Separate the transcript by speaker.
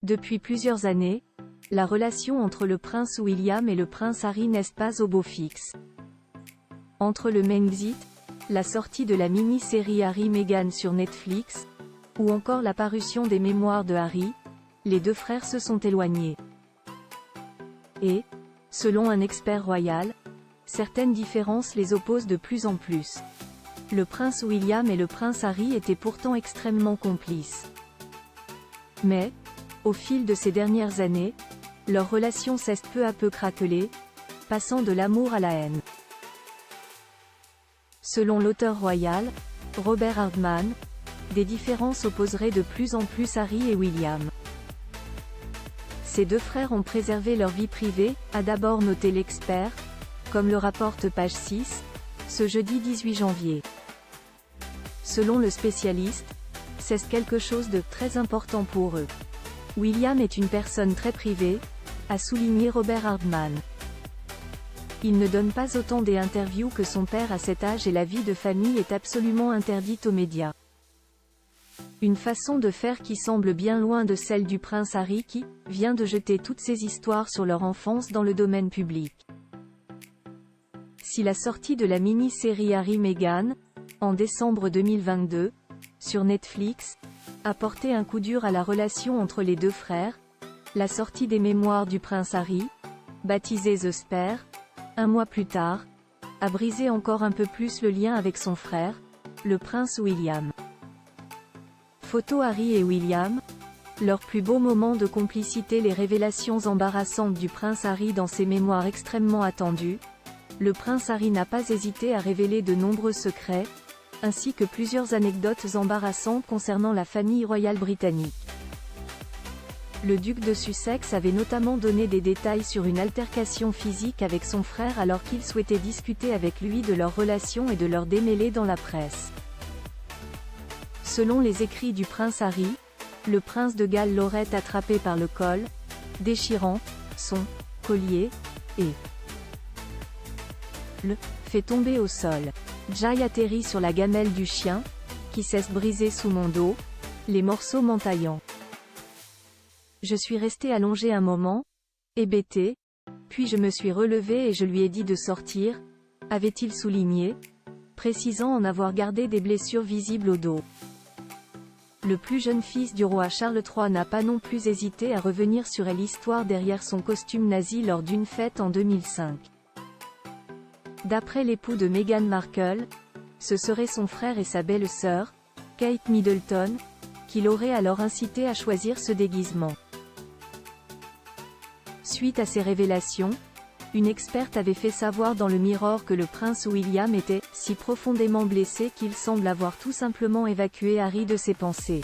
Speaker 1: Depuis plusieurs années, la relation entre le prince William et le prince Harry n'est pas au beau fixe. Entre le Brexit, la sortie de la mini-série Harry-Meghan sur Netflix, ou encore la parution des mémoires de Harry, les deux frères se sont éloignés. Et, selon un expert royal, certaines différences les opposent de plus en plus. Le prince William et le prince Harry étaient pourtant extrêmement complices. Mais, au fil de ces dernières années, leur relation cesse peu à peu craqueler, passant de l'amour à la haine. Selon l'auteur royal, Robert Hardman, des différences opposeraient de plus en plus Harry et William. Ces deux frères ont préservé leur vie privée, a d'abord noté l'expert, comme le rapporte page 6, ce jeudi 18 janvier. Selon le spécialiste, c'est quelque chose de très important pour eux. William est une personne très privée, a souligné Robert Hardman. Il ne donne pas autant d'interviews que son père à cet âge et la vie de famille est absolument interdite aux médias. Une façon de faire qui semble bien loin de celle du prince Harry qui vient de jeter toutes ses histoires sur leur enfance dans le domaine public. Si la sortie de la mini-série Harry-Meghan, en décembre 2022, sur Netflix, a porté un coup dur à la relation entre les deux frères, la sortie des mémoires du prince Harry, baptisé The Spare, un mois plus tard, a brisé encore un peu plus le lien avec son frère, le prince William. Photo Harry et William, leur plus beau moment de complicité. Les révélations embarrassantes du prince Harry dans ses mémoires extrêmement attendues. Le prince Harry n'a pas hésité à révéler de nombreux secrets, ainsi que plusieurs anecdotes embarrassantes concernant la famille royale britannique. Le duc de Sussex avait notamment donné des détails sur une altercation physique avec son frère alors qu'il souhaitait discuter avec lui de leur relation et de leur démêlés dans la presse. Selon les écrits du prince Harry, le prince de Galles l'aurait attrapé par le col, déchirant son collier, et le fait tomber au sol. Jay atterrit sur la gamelle du chien, qui s'est brisé sous mon dos, les morceaux m'entaillant. Je suis resté allongé un moment, hébété, puis je me suis relevé et je lui ai dit de sortir, avait-il souligné, précisant en avoir gardé des blessures visibles au dos. Le plus jeune fils du roi Charles III n'a pas non plus hésité à revenir sur l'histoire derrière son costume nazi lors d'une fête en 2005. D'après l'époux de Meghan Markle, ce serait son frère et sa belle-sœur, Kate Middleton, qui l'auraient alors incité à choisir ce déguisement. Suite à ces révélations, une experte avait fait savoir dans le Mirror que le prince William était si profondément blessé qu'il semble avoir tout simplement évacué Harry de ses pensées.